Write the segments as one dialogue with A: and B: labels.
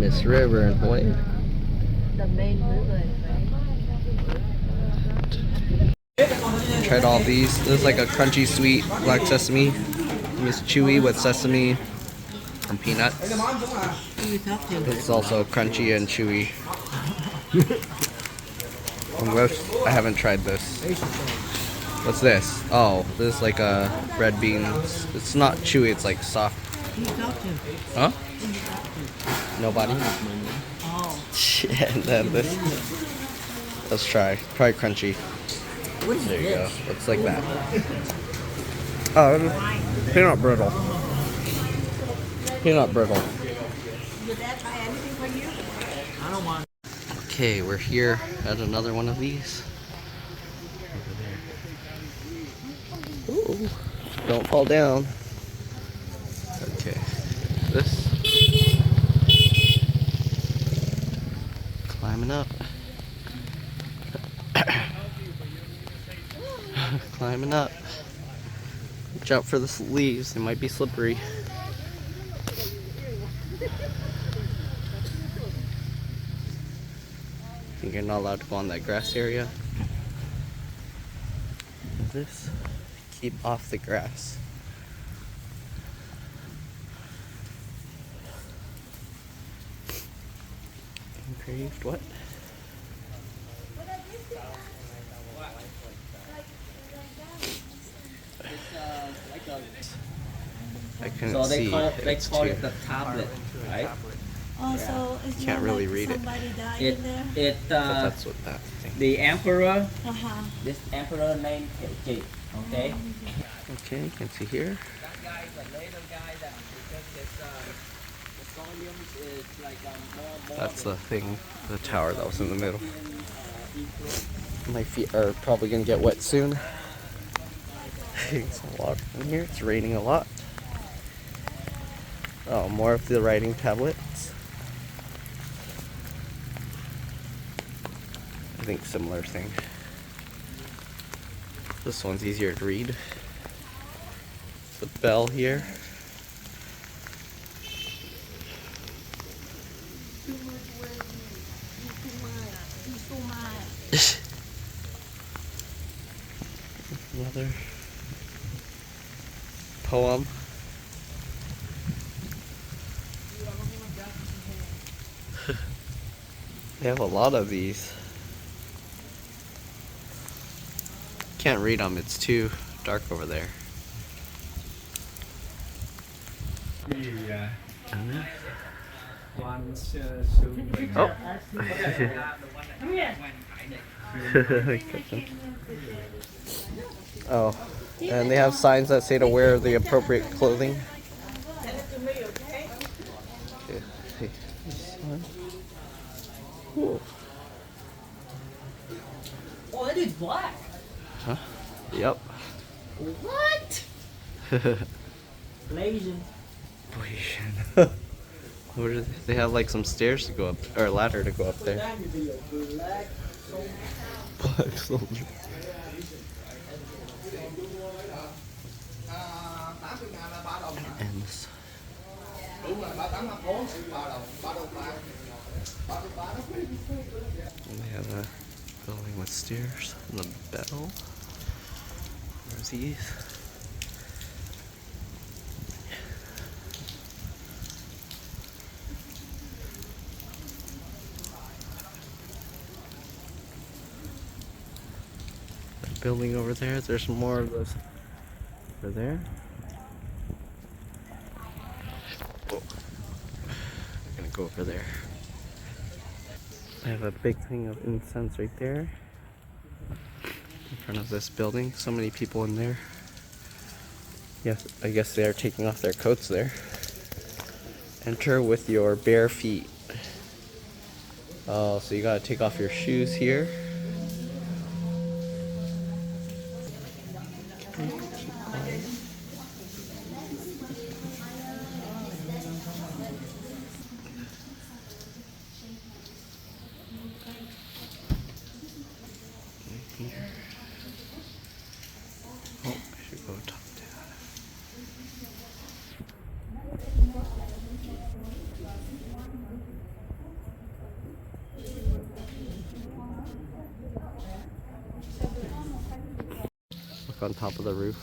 A: this river in Hawaii.
B: The main river.
A: Tried all these. This is like a crunchy sweet black sesame. It's chewy with sesame and peanuts. It's also crunchy and chewy. I haven't tried this. What's this? Oh, this is like a red beans. It's not chewy, it's like soft. Huh? Nobody?
B: Oh.
A: And then this. Let's try. Probably crunchy.
B: What is
A: There you
B: this?
A: go. Looks like that. Oh, peanut brittle. Peanut brittle.
B: Would that buy anything for you? I don't want.
A: Okay, we're here at another one of these. Over there. Ooh, don't fall down. Okay, this. Climbing up. Climbing up. Watch out for the leaves, they might be slippery. I think you're not allowed to go on that grass area. This, keep off the grass. Engraved what? I couldn't
C: So
A: see.
C: they call it the tablet, right?
B: Oh, so it's
A: Can't
B: not
A: really
B: like
A: read it.
B: somebody died
C: It
B: in there?
A: But that's what that thing.
C: The emperor,
B: Uh-huh.
C: this emperor named Kei, okay?
A: Okay, you can see here.
C: That guy is a later guy that because the volumes is like more.
A: That's the thing, the tower that was in the middle. My feet are probably gonna get wet soon. It's a lot in here. It's raining a lot. Oh, more of the writing tablets. I think similar thing. This one's easier to read. The bell here. Another poem. They have a lot of these. Can't read them, it's too dark over there. Oh. Oh, and they have signs that say to wear the appropriate clothing. Okay. Ooh.
C: Oh, it is black.
A: Huh? Yep.
C: What? Blazing.
A: Where do they have like some stairs to go up, or a ladder to go up there. Black soldier. Ends. And they have a building with stairs and the bell. Where's these? That building over there. There's more of those over there. Oh. I'm gonna go over there. I have a big thing of incense right there in front of this building. So many people in there. Yes, I guess they are taking off their coats there. Enter with your bare feet. Oh, so you gotta take off your shoes here. Okay, keep quiet. Here. Oh, I should go talk to that. on top of the roof.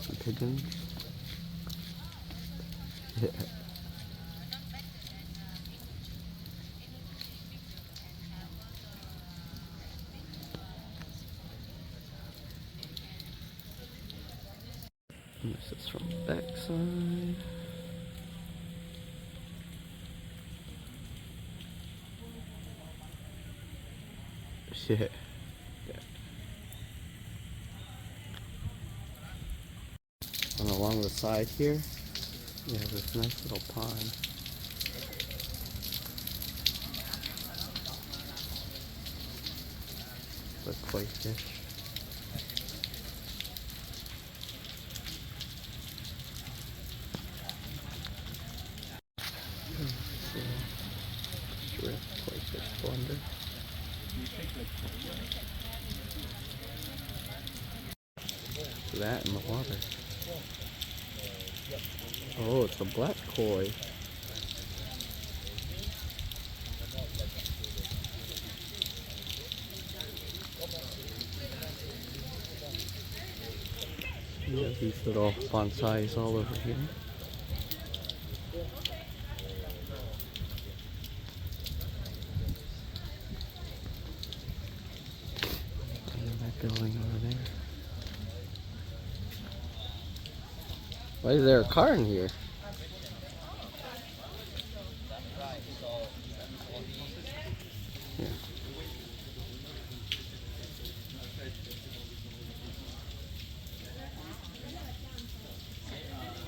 A: Some pigeons. Yeah. And this is from the back side. Yeah. And along the side here, you have this nice little pond. The koi fish. Shrimp, koi fish blender. That in the water. Oh, it's a black koi. You have these little bonsais all over here. And that building over there. Why is there a car in here? Yeah.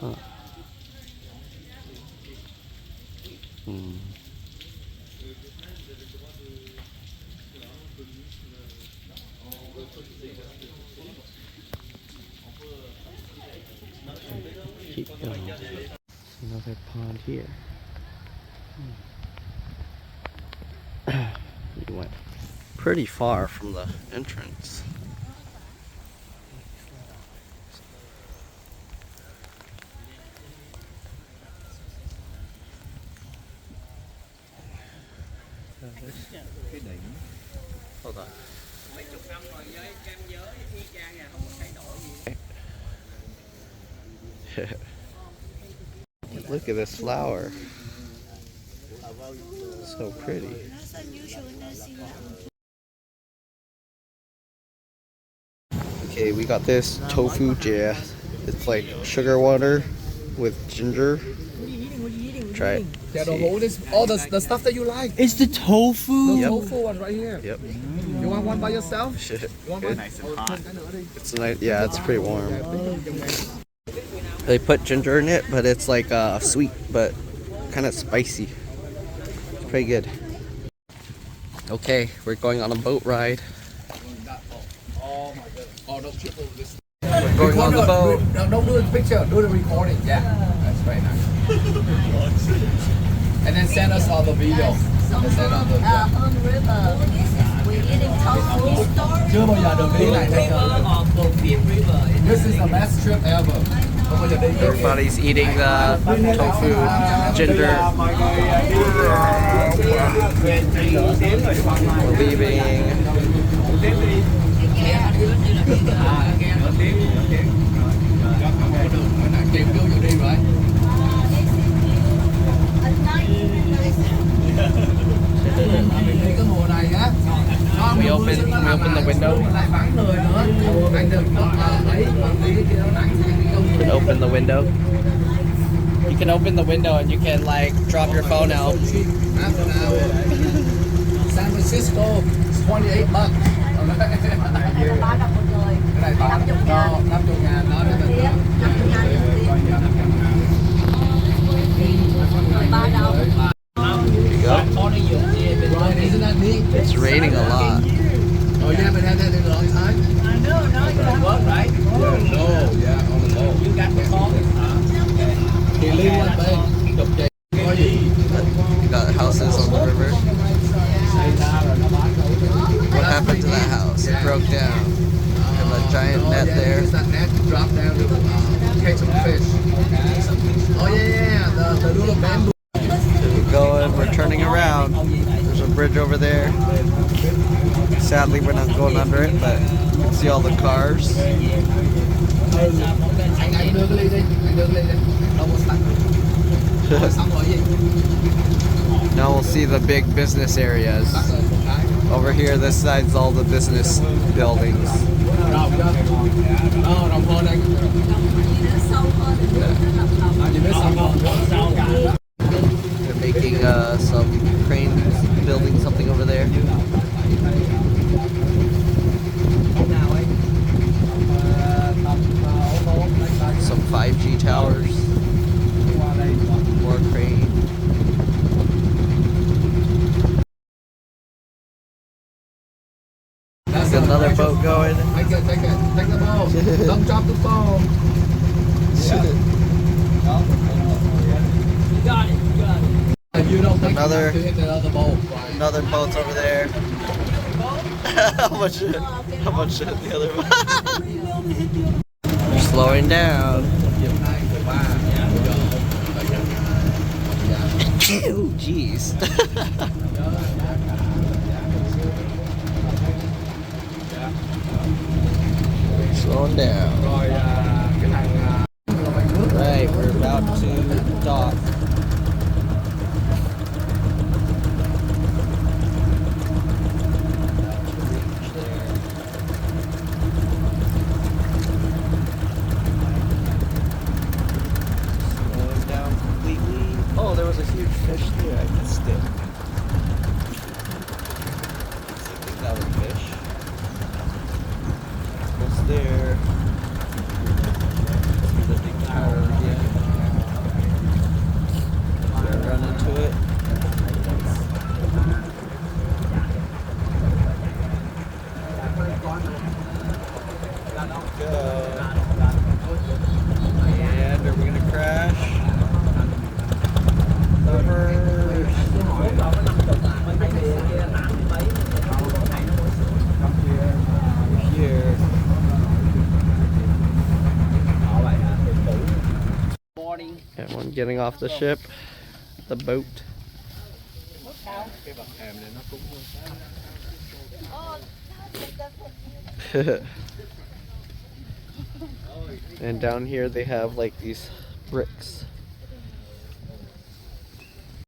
A: Huh. Keep going. Another pond here. You went pretty far from the entrance. Hold on. Look at this flower. So pretty. Okay, we got this tofu jia. It's like sugar water with ginger.
C: What are you eating? What are you eating?
A: Try it.
C: Yeah, the whole this all the stuff that you like.
D: It's the tofu.
C: The tofu one right here.
A: Yep.
C: You want one by yourself?
A: Shit.
C: You want one?
D: Nice and hot.
A: It's nice. Yeah, it's pretty warm. They put ginger in it, but it's like sweet, but kind of spicy. It's pretty good. Okay, we're going on a boat ride.
C: Oh my god. Oh, don't triple this.
A: We're going on the boat.
C: No, don't do the picture. Do the recording. Yeah, that's very nice. And then send us all the video.
B: On the river. We're eating tofu.
C: Chưa bao giờ được đi này thấy chưa? This is the best trip ever. Không bao giờ đi.
A: Everybody's eating the tofu, ginger. We're leaving. We open the window. You can open the window. You can open the window and you can like drop your phone out.
C: San Francisco, it's 28 bucks. Cái này bán no, 50.000 nó để mình. Isn't that neat?
A: It's raining a lot.
C: Oh, you haven't had that in a long time?
B: I know, no, you don't work, right?
C: Yeah, no, yeah, on the boat. You got the phone? He live one day.
A: You got houses on the river. What happened to that house? It broke down. And the giant net there.
C: That net dropped down to catch some
A: Sadly, we're not going under it, but you can see all the cars.
C: Anh đưa cái ly đi, anh đưa cái ly đi. Đâu có tắt. Rồi xong rồi gì?
A: Now we'll see the big business areas.
C: Tắt rồi một cái.
A: Over here, this side's all the business buildings.
C: Rộng chưa? Rộng hơn anh. Anh chỉ biết sâu hơn.
A: They're making some cranes building something over there. Some 5G towers. More crane. There's another boat going.
C: Take it, take the boat. Don't drop the phone. If you don't take
A: Another-
C: it, you hit the other boat. Right?
A: Another boat's over there. How much the other boat? They're slowing down. Ew, jeez. Slowing down. Right, we're about to dock. Slowing down completely. Oh, there was a huge fish there. I missed it. I think that was a fish. Almost there. See the big tower again. Should I run into it? Go. And are we gonna crash? Over. Here. Everyone getting off the ship, the boat. And down here they have like these bricks